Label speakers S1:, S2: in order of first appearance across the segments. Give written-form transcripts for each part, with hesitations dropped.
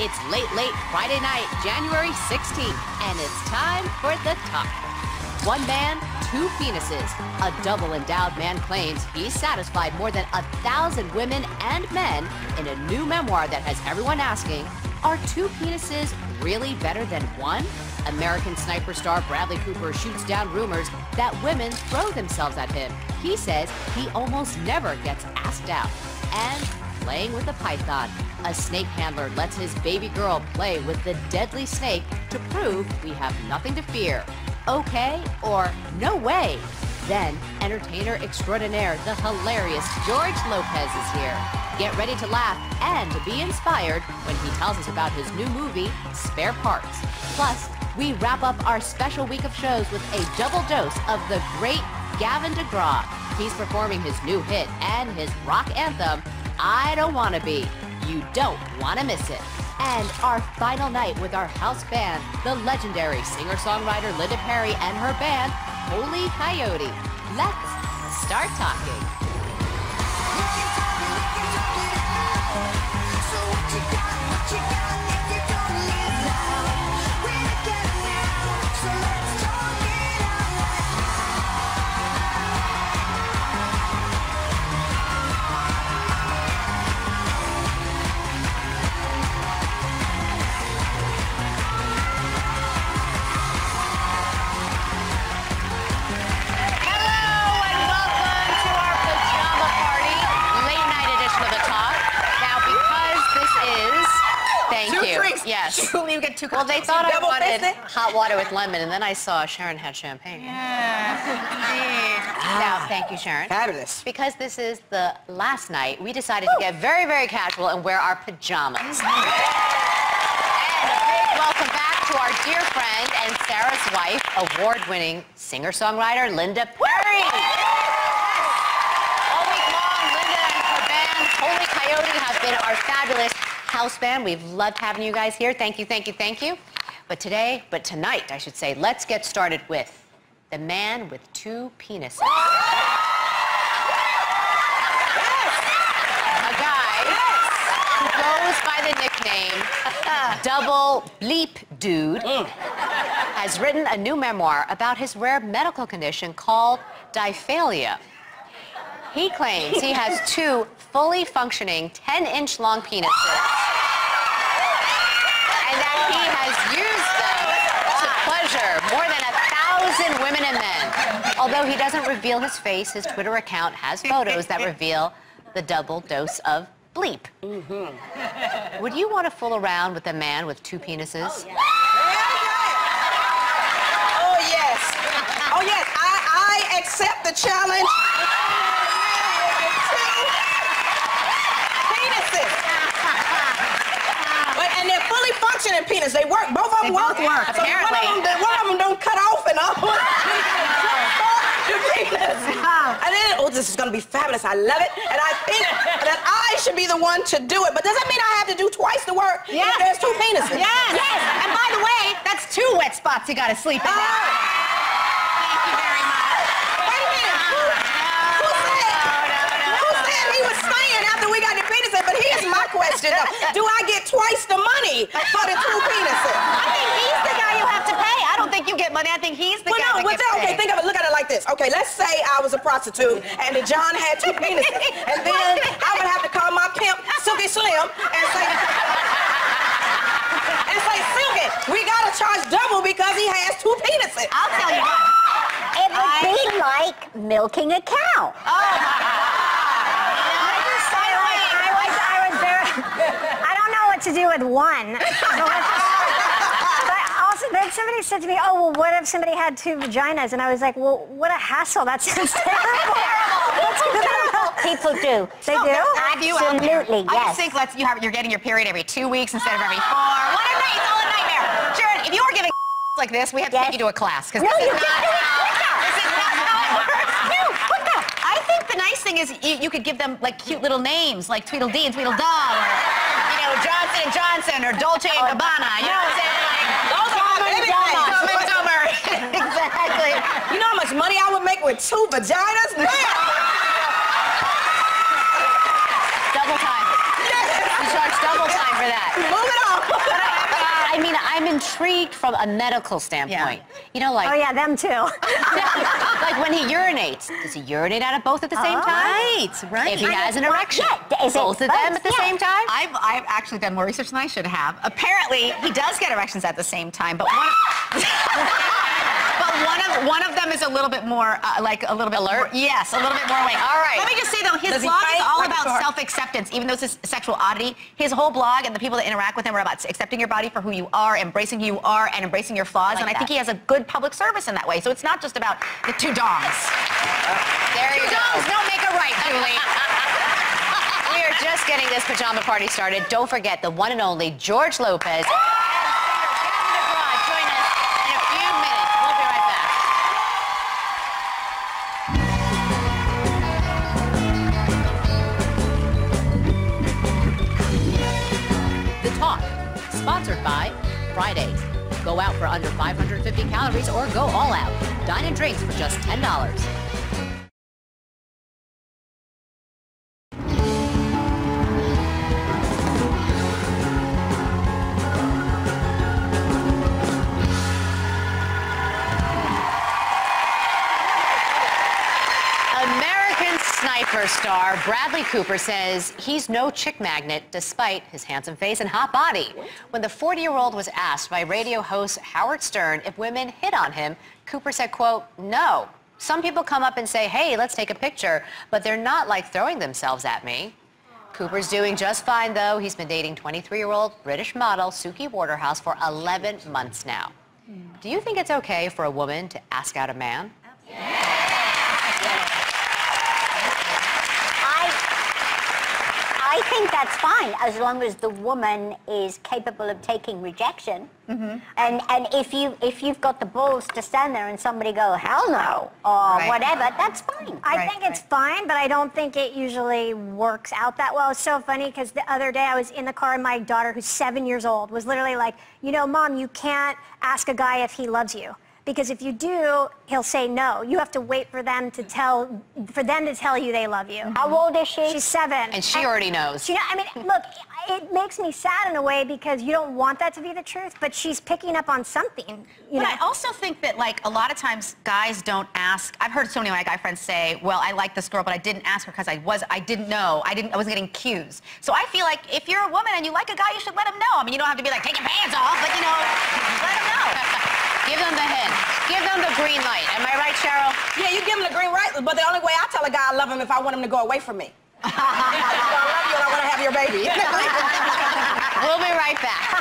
S1: It's late Friday night, January 16th, and it's time for The Talk. One man, two penises. A double-endowed man claims he's satisfied more than 1,000 women and men in a new memoir that has everyone asking, are two penises really better than one? American Sniper star Bradley Cooper shoots down rumors that women throw themselves at him. He says he almost never gets asked out. And playing with a python. A snake handler lets his baby girl play with the deadly snake to prove we have nothing to fear. Okay or no way? Then, entertainer extraordinaire, the hilarious George Lopez is here. Get ready to laugh and to be inspired when he tells us about his new movie, Spare Parts. Plus, we wrap up our special week of shows with a double dose of the great Gavin DeGraw. He's performing his new hit and his rock anthem, I Don't Wanna Be. You don't want to miss it. And our final night with our house band, the legendary singer-songwriter Linda Perry and her band, Holy Coyote. Let's start talking. Yes.
S2: You get two
S1: well, they thought I wanted hot water with lemon, and then I saw Sharon had champagne.
S2: Yeah.
S1: Now, thank you, Sharon.
S2: Fabulous.
S1: Because this is the last night, we decided to get very, very casual and wear our pajamas. And a big welcome back to our dear friend and Sarah's wife, award-winning singer-songwriter Linda Perry. All week long, Linda and her band, Holy Coyote, have been our fabulous house band. We've loved having you guys here. Thank you, thank you, thank you. But tonight, I should say, let's get started with the man with two penises. A guy who goes by the nickname Double Bleep Dude has written a new memoir about his rare medical condition called diphalia. He claims he has two fully functioning 10-inch long penises and that he has used them to pleasure more than 1,000 women and men. Although he doesn't reveal his face, his Twitter account has photos that reveal the double dose of bleep. Would you want to fool around with a man with two penises?
S2: Oh, yes. Oh, yes. I accept the challenge. And they're fully functioning penis. They work. Both of them work. So one of them don't cut off and all. And then, this is going to be fabulous. I love it. And I think that I should be the one to do it. But does that mean I have to do twice the work?
S1: Yes.
S2: If there's two penises?
S1: Yes. Yes. And by the way, that's two wet spots you got to sleep in. Thank you very much.
S2: Wait a minute. Who said he was staying after we got the penises? But here's my question, though. Do I get twice the money for the two penises?
S1: I think he's the guy you have to pay. I don't think you get money. I think he's the guy that gets paid.
S2: Okay, think of it. Look at it like this. Okay, let's say I was a prostitute and that John had two penises. And then I would have to call my pimp, Silky Slim, and say, Silky, we got to charge double because he has two penises.
S1: I'll tell you what.
S3: It would be like milking a cow. I don't know what to do with one. But also, then somebody said to me, oh, well, what if somebody had two vaginas? And I was like, well, what a hassle. That sounds terrible. People do. They do? Absolutely, yes.
S1: I just think you're getting your period every 2 weeks instead of every 4. What a night. It's all a nightmare. Sharon, if you were giving like this, we have to take you to a class.
S3: No, you can't do it.
S1: This is not how it works. No, what the? I think the nice thing is you could give them like cute little names like Tweedledee and Tweedledum or, Johnson and Johnson or Dolce and Gabbana. You know what I'm saying? Like, Dumber. Exactly.
S2: You know how much money I would make with two vaginas?
S1: Double time. You charge double time for that.
S2: Move it on.
S1: right from a medical standpoint. You know, like...
S3: Oh, yeah, them too.
S1: Like when he urinates, does he urinate out of both at the same time?
S4: Right.
S1: If he has an erection,
S3: is it
S1: both of them at the same time?
S4: I've actually done more research than I should have. Apparently, he does get erections at the same time, but one of them is a little bit more, like a little bit
S1: alert.
S4: Yes, a little bit more awake.
S1: All right.
S4: Let me just say though, his
S2: Does he
S4: blog is
S2: fight
S4: all
S2: or
S4: about
S2: short?
S4: self-acceptance, even though it's a sexual oddity. His whole blog and the people that interact with him are about accepting your body for who you are, embracing who you are, and embracing your flaws.
S1: Like
S4: and I think he has a good public service in that way. So it's not just about the two dongs.
S1: There you
S4: Two
S1: go.
S4: dongs don't make a right, Julie.
S1: We are just getting this pajama party started. Don't forget the one and only George Lopez. Join us in a few minutes. We'll be right back. The Talk, sponsored by Fridays. Go out for under 550 calories or go all out. Dine and drinks for just $10. American Sniper star Bradley Cooper says he's no chick magnet despite his handsome face and hot body. When the 40-year-old was asked by radio host Howard Stern if women hit on him, Cooper said, quote, "No. Some people come up and say, hey, let's take a picture, but they're not like throwing themselves at me." Cooper's doing just fine, though. He's been dating 23-year-old British model Suki Waterhouse for 11 months now. Do you think it's okay for a woman to ask out a man?
S3: I think that's fine, as long as the woman is capable of taking rejection. And if you've got the balls to stand there and somebody go, hell no, or whatever, that's fine.
S5: I think it's fine, but I don't think it usually works out that well. It's so funny because the other day I was in the car and my daughter, who's 7 years old, was literally like, you know, Mom, you can't ask a guy if he loves you. Because if you do, he'll say no. You have to wait for them to tell you they love you.
S3: How old is she?
S5: She's 7.
S1: And she already knows.
S5: You know, I mean, look, it makes me sad in a way because you don't want that to be the truth, but she's picking up on something.
S4: But I also think that, like, a lot of times guys don't ask. I've heard so many of my guy friends say, well, I like this girl, but I didn't ask her because I didn't know. I wasn't getting cues. So I feel like if you're a woman and you like a guy, you should let him know. I mean, you don't have to be like, take your pants off, but, you know, let him know.
S1: Give them the hint. Give them the green light. Am I right, Cheryl?
S2: Yeah, you give him the green light, but the only way I tell a guy I love him if I want him to go away from me. I love you and I want to have your baby.
S1: We'll be right back.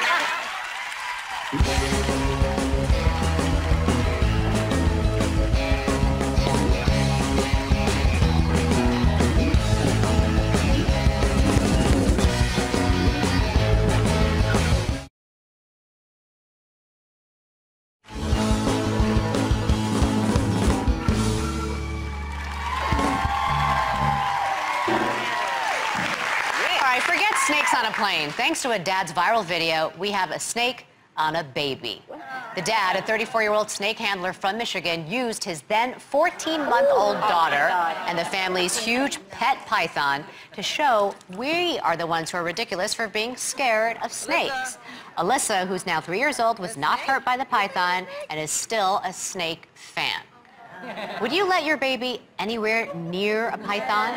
S1: Forget snakes on a plane. Thanks to a dad's viral video, we have a snake on a baby. The dad, a 34-year-old snake handler from Michigan, used his then 14-month-old daughter and the family's huge pet python to show we are the ones who are ridiculous for being scared of snakes. Alyssa, who's now 3 years old, was not hurt by the python and is still a snake fan. Would you let your baby anywhere near a python?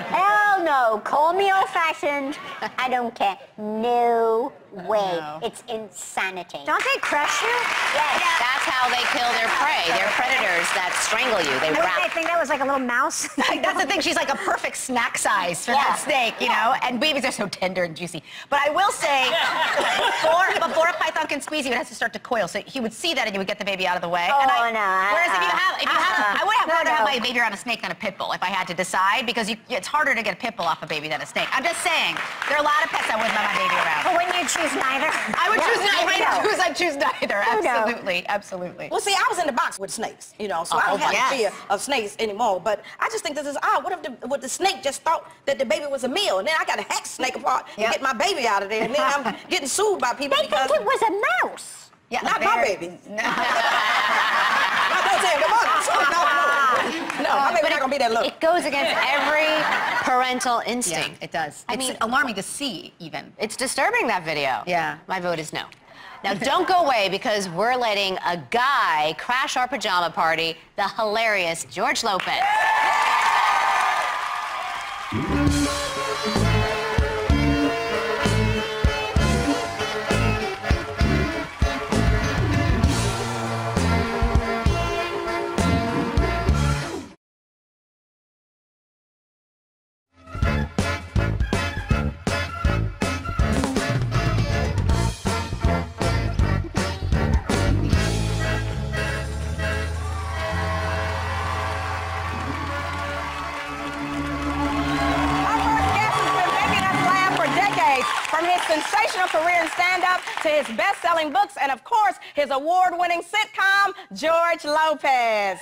S3: Hell no. Call me old-fashioned. I don't care. No way.
S4: No.
S3: It's insanity.
S5: Don't they crush you?
S3: Yes.
S1: That's how they kill their prey. They're predators that strangle you. They
S5: I
S1: wrap.
S5: think that was like a little mouse.
S4: That's the thing. She's like a perfect snack size for that snake, you know? And babies are so tender and juicy. But I will say, before a python can squeeze you, it has to start to coil. So he would see that and you would get the baby out of the way.
S3: Oh,
S4: and
S3: no.
S4: Whereas if you have, I would have rather have
S3: No.
S4: my baby around a snake than a pit bull if I had to decide, because it's harder to get a pit bull off a baby than a snake. I'm just saying, there are a lot of pets I wouldn't let my baby around.
S5: But when you choose neither.
S4: I would choose neither.
S3: I
S4: I'd choose neither. Absolutely, absolutely.
S2: Well, see, I was in the box with snakes, you know, so I don't have fear of snakes anymore. But I just think this is odd. What if the snake just thought that the baby was a meal, and then I got to hack the snake apart and get my baby out of there, and then I'm getting sued by people
S3: They
S2: because...
S3: think it was a mouse.
S4: Yeah,
S2: Not my baby. No, don't say it. No, my baby's not going to be that look.
S1: It goes against every parental instinct.
S4: it does.
S1: I
S4: It's
S1: mean,
S4: alarming to see, even.
S1: it's disturbing, that video.
S4: Yeah.
S1: My vote is no. Now, don't go away because we're letting a guy crash our pajama party, the hilarious George Lopez.
S2: From his sensational career in stand-up to his best-selling books and, of course, his award-winning sitcom, George Lopez.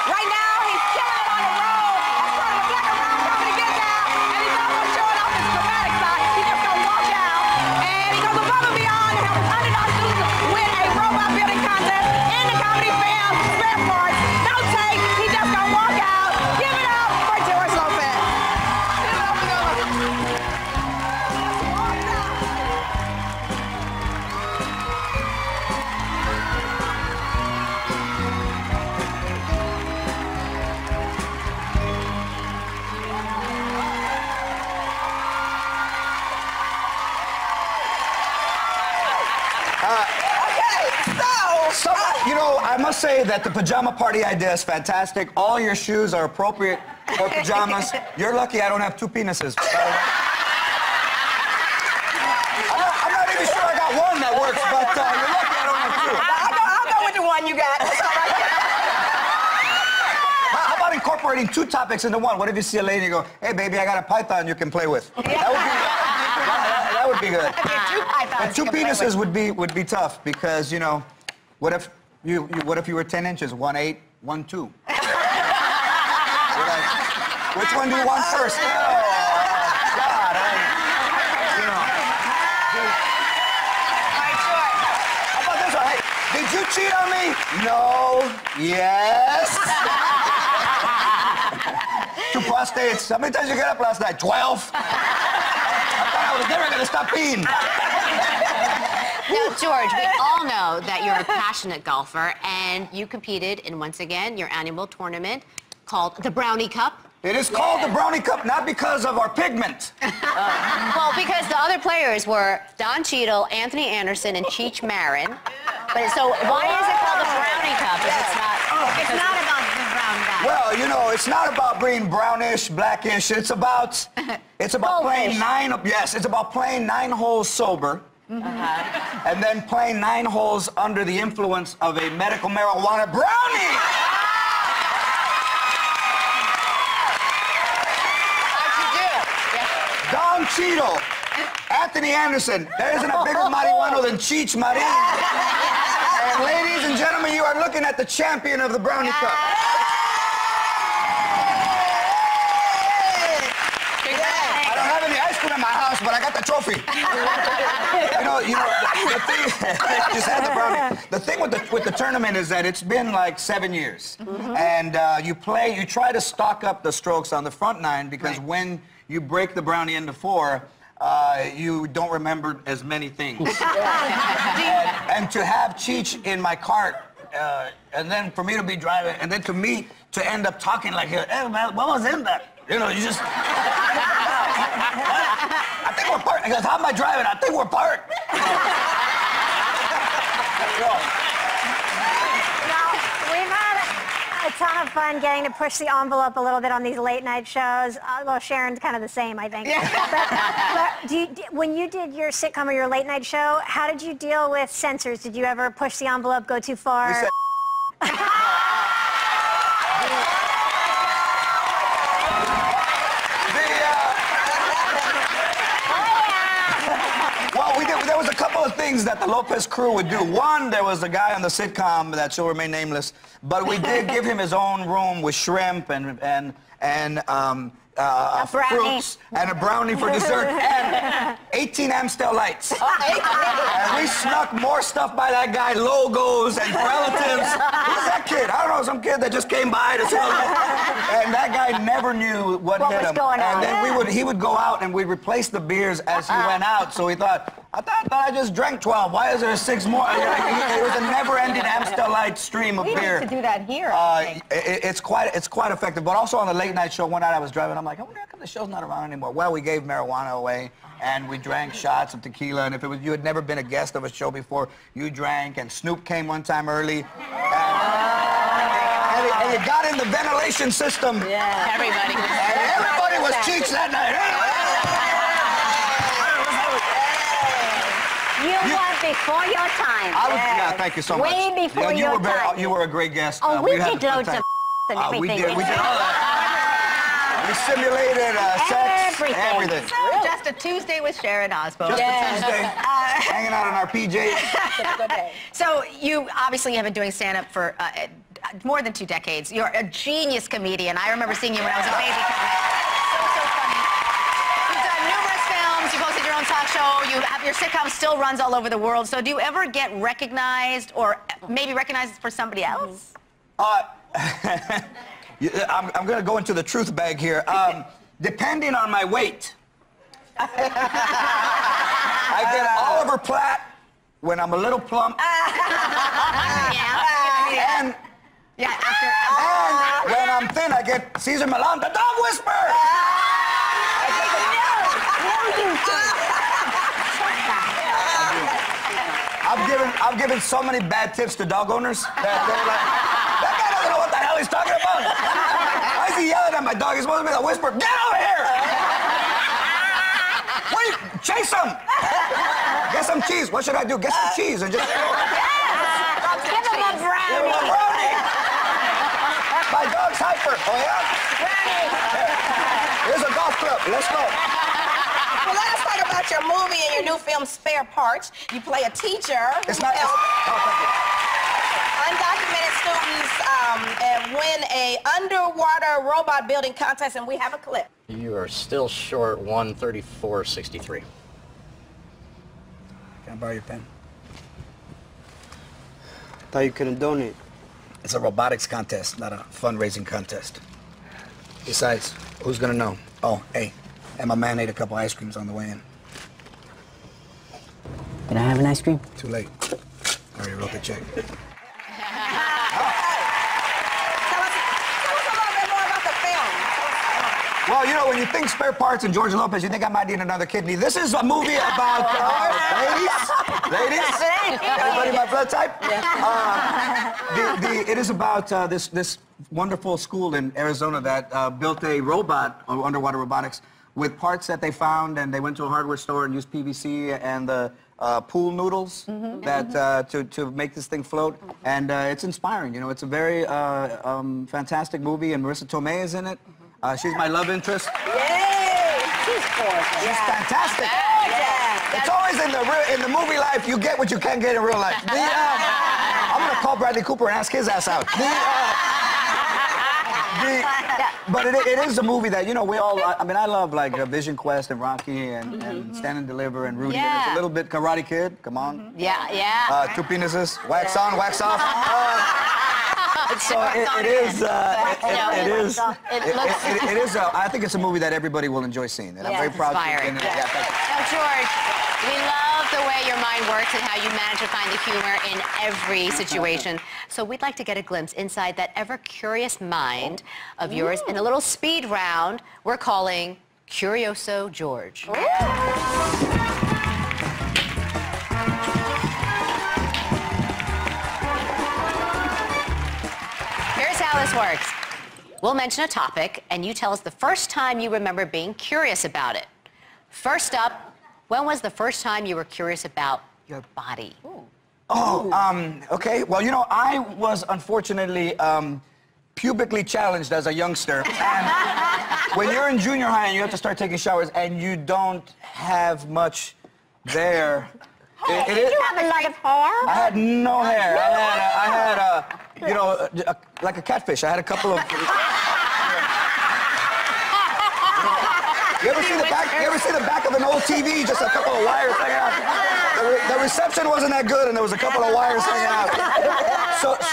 S2: Right now, he's killing it on the road as part of the Black Around Comedy Get Down, and he's also showing off his dramatic side. He just gonna walk out, and he goes above and beyond and helps underdog students win a robot building contest in the comedy film Spare Parts. No take, he just gonna walk out. Give it up for George Lopez.
S6: You know, I must say that the pajama party idea is fantastic. All your shoes are appropriate for pajamas. You're lucky I don't have two penises. I'm not even sure I got one that works, but you're lucky I don't have two.
S2: I'll go with the one you got. That's all right.
S6: How about incorporating two topics into one? What if you see a lady and you go, hey, baby, I got a python you can play with? That would be good. But two penises would be tough because, you know, what if you were 10 inches? 1'8", 1'2". Which one do you want first? Oh, God, you know. How about this one? Hey, did you cheat on me? No. Yes. 2 prostates. How many times did you get up last night? 12. I thought I was never going to stop peeing.
S1: Now, George, we all know that you're a passionate golfer, and you competed in, once again, your annual tournament called the Brownie Cup.
S6: It is called the Brownie Cup, not because of our pigment.
S1: Well, because the other players were Don Cheadle, Anthony Anderson, and Cheech Marin. But so why is it called the Brownie Cup if it's not?
S3: It's not about the brown guy.
S6: Well, you know, it's not about being brownish, blackish. It's about playing it's about playing 9 holes sober. And then playing 9 holes under the influence of a medical marijuana brownie.
S1: How'd you do? Yeah.
S6: Don Cheadle, Anthony Anderson. There isn't a bigger marijuana than Cheech Marin. And ladies and gentlemen, you are looking at the champion of the Brownie Cup. I don't have any ice cream in my house, but I got the trophy. The thing, just had the brownie. The thing with the tournament is that it's been like 7 years, and you try to stock up the strokes on the front 9 because when you break the brownie into 4, you don't remember as many things. And to have Cheech in my cart, and then for me to be driving, and then to me to end up talking like, hey man, what was in that? You know, you just. I think we're parked. He goes, how am I driving? I think we're parked.
S5: Now, we've had a ton of fun getting to push the envelope a little bit on these late night shows. Well, Sharon's kind of the same, I think. But when you did your sitcom or your late night show, how did you deal with censors? Did you ever push the envelope, go too far? There was a couple of things that the Lopez crew would do. One, there was a guy on the sitcom that shall remain nameless, but we did give him his own room with shrimp and fruits and a brownie for dessert and 18 Amstel lights. And we snuck more stuff by that guy, logos and relatives. Who's that kid? I don't know, some kid that just came by to celebrate. And that guy never knew what hit him.
S3: Going on.
S6: And then he would go out and we'd replace the beers as he went out. So we thought, I thought I just drank 12. Why is there 6 more? It was a never-ending Amstel-Light stream of beer.
S7: We need to do that here.
S6: It's quite effective. But also on the late night show, one night I was driving, I'm like, I wonder how come the show's not around anymore. Well, we gave marijuana away, and we drank shots of tequila. And if it was you had never been a guest of a show before, you drank. And Snoop came one time early, and it got in the ventilation system.
S1: Yeah. Everybody
S6: was cheeks that night.
S3: You were before your time.
S6: Yeah, thank you so much.
S3: Way before your time.
S6: You were a great guest.
S3: Oh, we did loads of and everything.
S6: We did all that. We simulated sex, everything.
S4: So just a Tuesday with Sharon Osbourne.
S6: Just a Tuesday, hanging out in our PJs.
S4: So you obviously have been doing stand-up for more than 2 decades. You're a genius comedian. I remember seeing you when I was a baby. So funny. You've done numerous films. You posted your own talk show. Your sitcom still runs all over the world. So do you ever get recognized or maybe recognized for somebody else?
S6: I'm going to go into the truth bag here. Depending on my weight, I get Oliver Platt when I'm a little plump. And when I'm thin, I get Cesar Millan, the dog whisperer. I've given so many bad tips to dog owners that they're like, that guy doesn't know what the hell he's talking about. Why is he yelling at my dog? He's supposed to be the whisperer. Get over here! Wait, chase him! Get some cheese. What should I do? Get some cheese and just...
S3: Give him a brownie.
S6: Give him a brownie. My dog's hyper. Oh, yeah? Here's a golf club. Let's go.
S2: Well, let us talk about your movie and your new film, Spare Parts. You play a teacher.
S6: It's not... Oh, thank you.
S2: Undocumented students win a underwater robot building contest, and we have a clip.
S8: You are still short 134.63.
S6: Can I borrow your pen?
S9: Thought you couldn't donate.
S6: It's a robotics contest, not a fundraising contest. Besides, who's gonna know? Oh, hey, and my man ate a couple ice creams on the way in.
S9: Can I have an ice cream?
S6: Too late. I already wrote the check. Well, you know, when you think Spare Parts and George Lopez, you think I might need another kidney. This is a movie about ladies. Everybody my blood type? It is about this wonderful school in Arizona that built a robot, underwater robotics, with parts that they found, and they went to a hardware store and used PVC and the pool noodles that to make this thing float. And it's inspiring. You know, it's a very fantastic movie, and Marissa Tomei is in it. She's my love interest.
S2: Yay! She's gorgeous.
S6: She's fantastic.
S2: Yeah.
S6: It's always in the movie life, you get what you can't get in real life. I'm gonna call Bradley Cooper and ask his ass out. But it is a movie that, you know, we all, I mean, I love like Vision Quest and Rocky and Stand and Deliver and Rudy.
S1: Yeah.
S6: It's a little bit Karate Kid, come on.
S1: Yeah.
S6: 2 penises, wax on, wax off. So it is. I think it's a movie that everybody will enjoy seeing, and I'm very proud to be in it. Yeah, thank you.
S1: Now, George, we love the way your mind works and how you manage to find the humor in every situation. So we'd like to get a glimpse inside that ever-curious mind of yours in a little speed round we're calling Curioso George. Here's how this works. We'll mention a topic, and you tell us the first time you remember being curious about it. First up, when was the first time you were curious about your body?
S6: Okay. Well, you know, I was unfortunately pubically challenged as a youngster. And when you're in junior high and you have to start taking showers and you don't have much there.
S3: Did you have a lot of hair?
S6: I had no hair. I had you know, like a catfish. I had a couple of... You ever see the back? You ever see the back of an old TV? Just a couple of wires hanging out. The reception wasn't that good, and there was a couple of wires hanging out.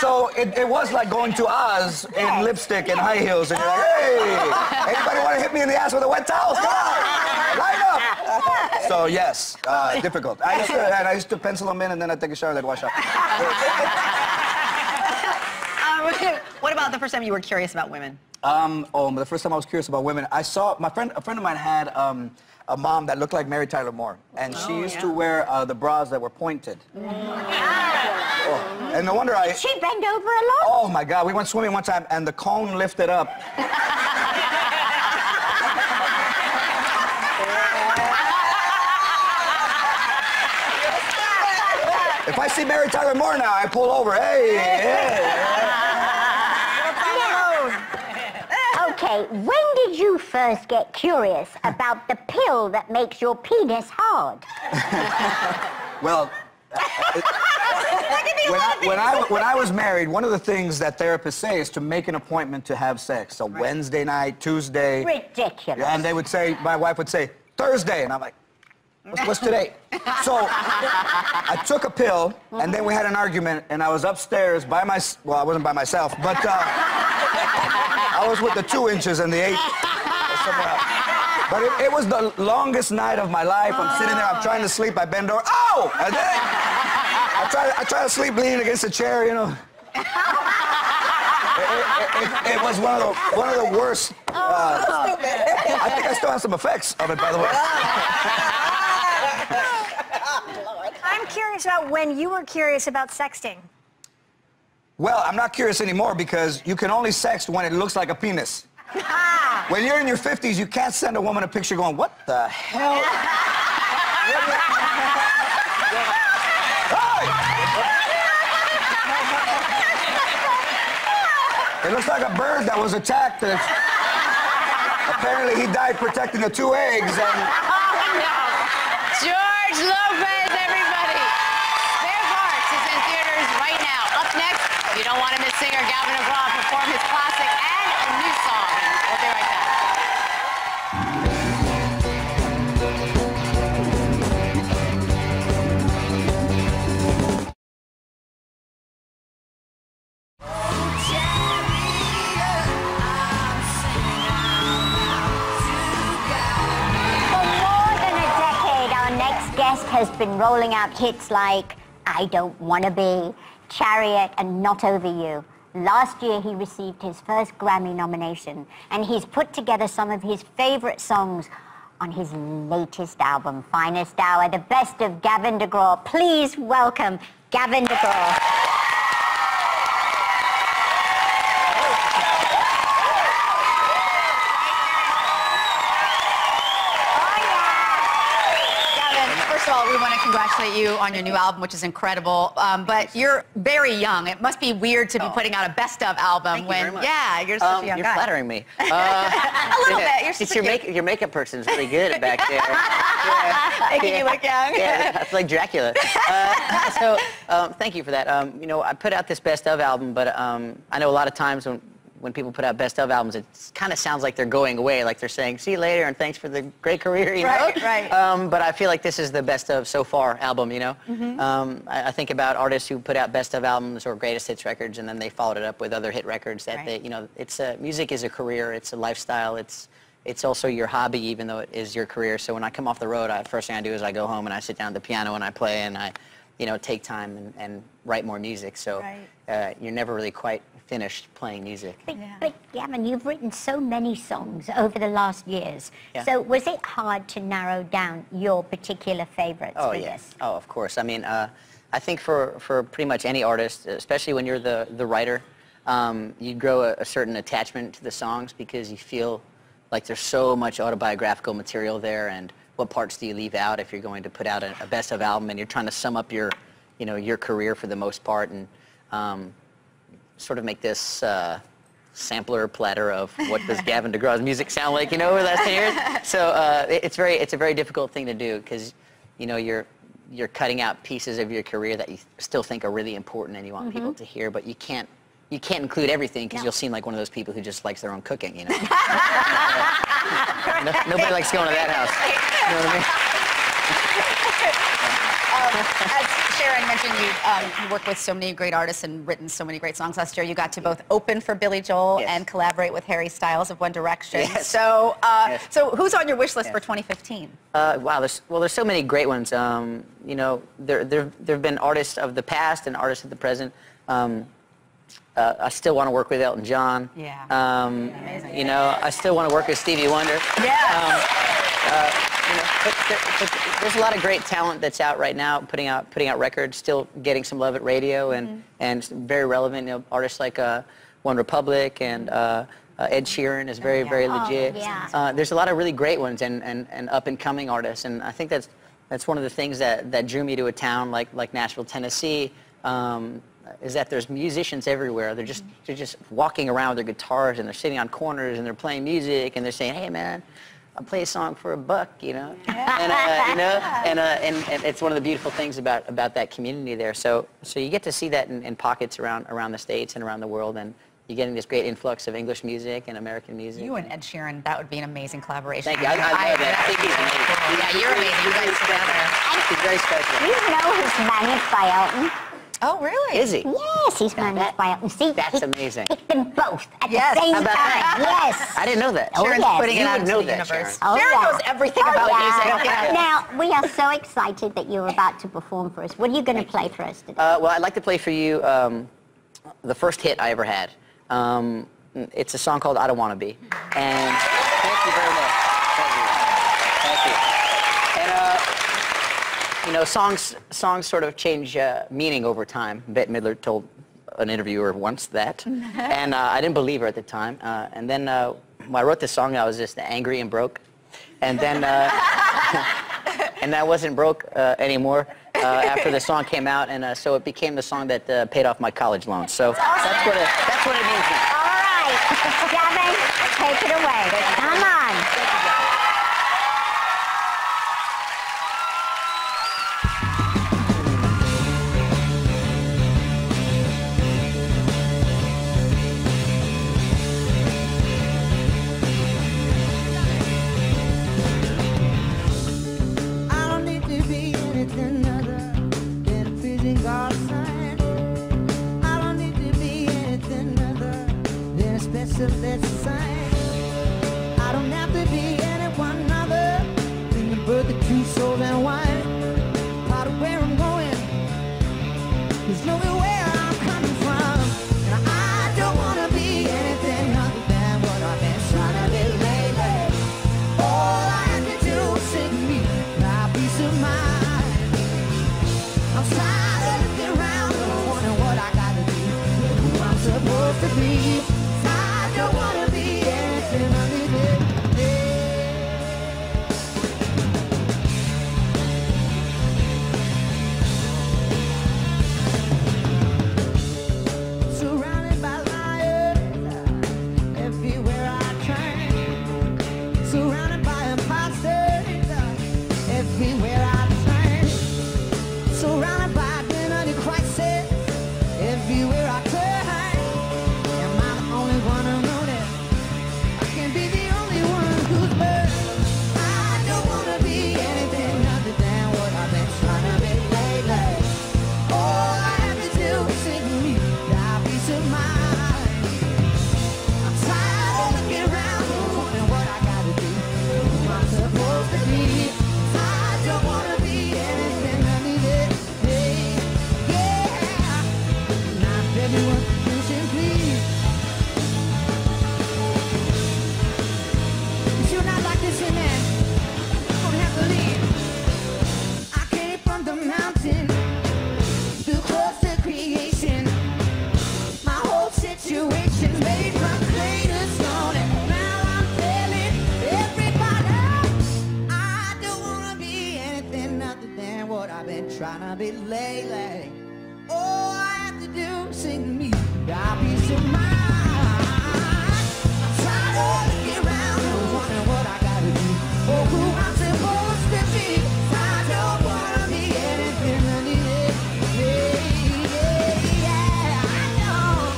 S6: So it was like going to Oz in lipstick and high heels, and you're like, hey, anybody want to hit me in the ass with a wet towel? Come on, line up. So yes, difficult. I used to pencil them in and then I'd take a shower and they'd wash up.
S4: What about the first time you were curious about women?
S6: The first time I was curious about women, I saw a friend of mine had a mom that looked like Mary Tyler Moore, and she used to wear the bras that were pointed. Oh, and no wonder
S3: Did she bend over a lot?
S6: Oh my God, we went swimming one time and the cone lifted up. If I see Mary Tyler Moore now, I pull over. Hey.
S3: Okay, when did you first get curious about the pill that makes your penis hard?
S6: Well, when I was married, one of the things that therapists say is to make an appointment to have sex. So Wednesday night, Tuesday.
S3: Ridiculous.
S6: And they would say, my wife would say, Thursday. And I'm like, what's today? So I took a pill, and then we had an argument, and I was upstairs by well, I wasn't by myself, but I was with the 2 inches and the 8 somewhere else. But it was the longest night of my life. I'm sitting there, I'm trying to sleep, I bend over, ow! And then I try to sleep leaning against a chair, you know. It was one of the worst. I think I still have some effects of it, by the way.
S5: I'm curious about when you were curious about sexting.
S6: Well, I'm not curious anymore because you can only sext when it looks like a penis. When you're in your 50s, you can't send a woman a picture going, what the hell? It looks like a bird that was attacked. Apparently, he died protecting the 2 eggs.
S1: George Lopez, everybody. Spare Parts is in theaters right now. Up next, you don't want to miss singer Gavin DeGraw perform his classic and a new song. We'll be right back.
S3: Has been rolling out hits like I Don't Wanna Be, Chariot, and Not Over You. Last year he received his first Grammy nomination, and he's put together some of his favorite songs on his latest album, Finest Hour, the best of Gavin DeGraw. Please welcome Gavin DeGraw.
S4: We want to congratulate you on your new album, which is incredible. But you're very young. It must be weird to be putting out a best of album when, yeah, you're such a young guy.
S7: You're flattering me.
S4: A little bit. You're super cute.
S7: Your makeup person's really good back there.
S4: Making you look young.
S7: Yeah, that's like Dracula. Thank you for that. You know, I put out this best of album, but I know a lot of times when people put out best of albums, it kind of sounds like they're going away, like they're saying, see you later and thanks for the great career, you know?
S4: Right.
S7: But I feel like this is the best of so far album, you know? I think about artists who put out best of albums or greatest hits records and then they followed it up with other hit records that they, you know, music is a career, it's a lifestyle, it's also your hobby even though it is your career. So when I come off the road, first thing I do is I go home and I sit down at the piano and I play and I, you know, take time and write more music. So you're never really quite finished playing music.
S3: But Gavin, you've written so many songs over the last years.
S7: Yeah.
S3: So was it hard to narrow down your particular favorites for this?
S7: Oh, of course. I mean, I think for pretty much any artist, especially when you're the writer, you grow a certain attachment to the songs because you feel like there's so much autobiographical material there, and what parts do you leave out if you're going to put out a best of album and you're trying to sum up your, you know, your career for the most part, and sort of make this sampler platter of what does Gavin DeGraw's music sound like, you know, over the last 10 years. So it's a very difficult thing to do because, you know, you're cutting out pieces of your career that you still think are really important and you want people to hear, but you can't include everything because you'll seem like one of those people who just likes their own cooking, you know. Nobody likes going to that house. You know what I mean?
S4: As Sharon mentioned, you worked with so many great artists and written so many great songs. Last year, you got to both open for Billy Joel and collaborate with Harry Styles of One Direction.
S7: Yes.
S4: So, so who's on your wish list for 2015?
S7: Wow, there's so many great ones. You know, there've been artists of the past and artists of the present. I still want to work with Elton John.
S4: Yeah.
S7: Amazing. You know, I still want to work with Stevie Wonder.
S4: Yeah.
S7: You know, but there's a lot of great talent that's out right now, putting out records, still getting some love at radio, and very relevant. You know, artists like One Republic and Ed Sheeran is very legit.
S3: Yeah.
S7: There's a lot of really great ones and up and coming artists, and I think that's one of the things that drew me to a town like Nashville, Tennessee. Is that there's musicians everywhere. They're just walking around with their guitars, and they're sitting on corners, and they're playing music, and they're saying, "Hey, man, I'll play a song for $1," you know. And it's one of the beautiful things about that community there. So you get to see that in pockets around the States and around the world, and you're getting this great influx of English music and American music.
S4: You and Ed Sheeran, that would be an amazing collaboration.
S7: Thank you. I love that. I think he's amazing.
S4: Yeah, you're amazing. You guys together.
S7: He's very special.
S3: You know he's managed by Elton.
S4: Oh, really?
S7: Is he?
S3: Yes, he's managed by Elton. See,
S7: That's
S3: he
S7: amazing.
S3: picked them both at
S4: Yes.
S3: the same
S7: How about
S3: time.
S7: that?
S3: Yes.
S7: I didn't know that.
S3: Oh,
S4: Sharon's
S3: yes.
S4: putting it
S7: You
S4: out
S7: would
S4: into
S7: know
S4: the
S7: that,
S4: universe.
S3: Oh,
S4: Sharon
S3: yeah.
S4: knows everything about music.
S3: Now, we are so excited that you're about to perform for us. What are you going to play for us today?
S7: Well, I'd like to play for you the first hit I ever had. It's a song called "I Don't Wanna Be," and thank you very much. Thank you. And you know, songs sort of change meaning over time. Bette Midler told an interviewer once that, and I didn't believe her at the time. And then when I wrote this song, I was just angry and broke, and then and I wasn't broke anymore after the song came out, and so it became the song that paid off my college loans. So that's what it means now.
S3: All right. Gavin, take it away. Come on.
S10: I don't have to be anyone other than the bird, the true soul and wine. Part of where I'm going is knowing where I'm coming from. And I don't want to be anything other than what I've been trying to be lately. All I have to do is sing me my peace of mind. I'm tired of looking around and wondering what I gotta do, who I'm supposed to be. I don't want to be anything other than surrounded by liars everywhere I turn, surrounded by imposters everywhere I turn, surrounded by identity crisis everywhere I turn. Am I the only one who knows that I can be the only one who's burned? I don't want to be anything other than what I've been trying to be lately. All I have to do is sing me that peace of mind. I'm tired of looking around and wondering what I gotta do, who I'm supposed to be. I don't want to be anything other than not everyone attention, please. You're not like this in there. Don't have to leave. I came from the mountain, too close to creation. My whole situation's made from clay to stone, and now I'm telling everybody I don't wanna be anything other than what I've been trying to be lately. All I have to do is sing me a piece of mind. I'm tired of looking around and wondering what I gotta do, or who I'm supposed to be. I don't wanna be anything other than I don't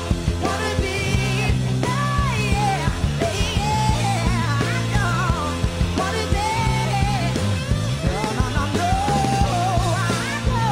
S10: wanna be. I don't wanna be. No. I don't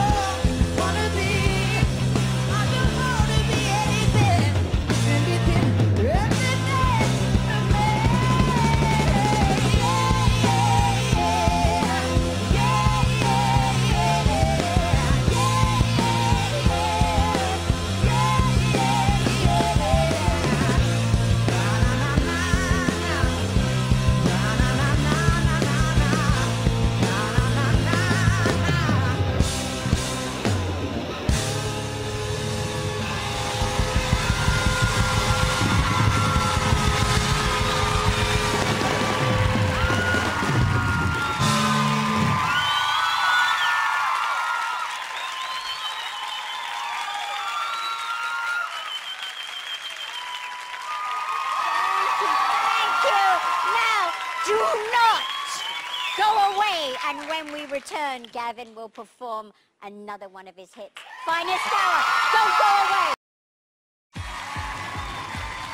S3: not go away. And when we return, Gavin will perform another one of his hits. Finest Hour, don't go away.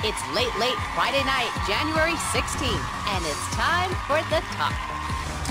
S1: It's late Friday night, January 16th, and it's time for The Talk.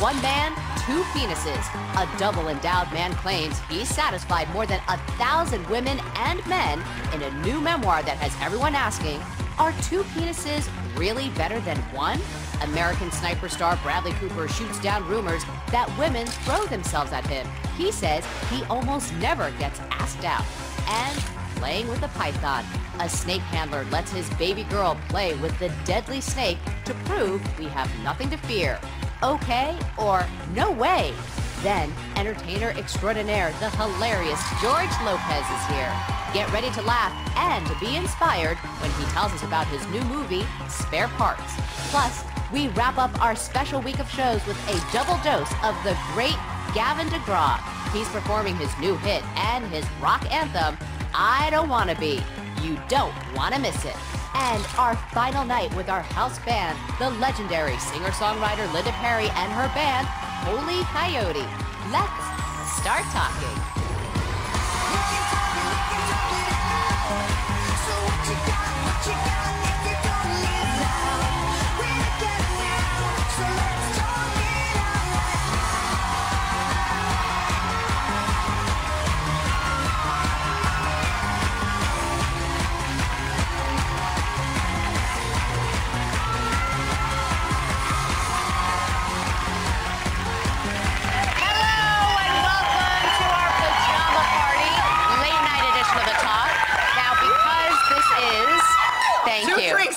S1: One man, two penises. A double-endowed man claims he's satisfied more than 1,000 women and men in a new memoir that has everyone asking, are two penises really better than one? American Sniper star Bradley Cooper shoots down rumors that women throw themselves at him. He says he almost never gets asked out. And playing with a python. A snake handler lets his baby girl play with the deadly snake to prove we have nothing to fear. Okay or no way? Then, entertainer extraordinaire, the hilarious George Lopez is here. Get ready to laugh and to be inspired when he tells us about his new movie, Spare Parts. Plus, we wrap up our special week of shows with a double dose of the great Gavin DeGraw. He's performing his new hit and his rock anthem, I Don't Wanna Be. You don't want to miss it. And our final night with our house band, the legendary singer-songwriter Linda Perry and her band, Holy Coyote. Let's start talking.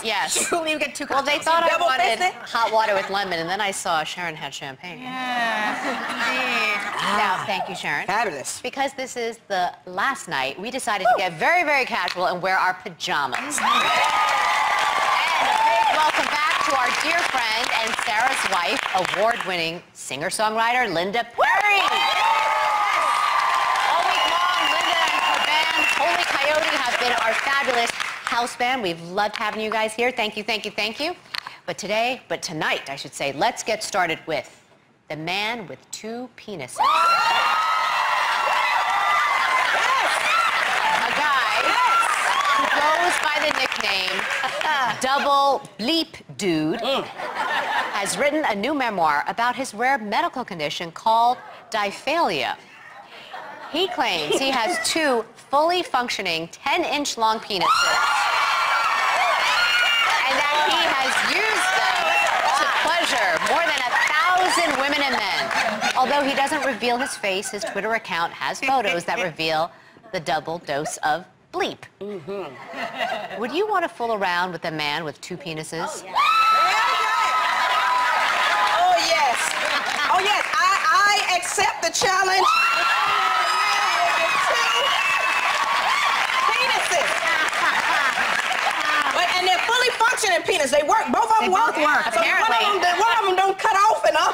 S1: Yes.
S4: You get two
S1: well, they thought I wanted hot water with lemon, and then I saw Sharon had champagne.
S4: Yeah.
S1: Now, thank you, Sharon.
S2: Fabulous.
S1: Because this is the last night, we decided to get very, very casual and wear our pajamas. And a big welcome back to our dear friend and Sarah's wife, award-winning singer-songwriter Linda Perry. All week long, Linda and her band, Holy Coyote, have been our fabulous house band. We've loved having you guys here. Thank you, thank you, thank you. But tonight, I should say, let's get started with the man with two penises. A guy who goes by the nickname Double Bleep Dude has written a new memoir about his rare medical condition called diphalia. He claims he has two fully functioning 10-inch long penises and that he has used them to pleasure more than 1,000 women and men. Although he doesn't reveal his face, his Twitter account has photos that reveal the double dose of bleep. Would you want to fool around with a man with two penises?
S2: Oh, yes. Oh, yes. I accept the challenge. And they're fully functioning penis. They work. Both of them work.
S1: Apparently.
S2: So one of them don't cut off and all.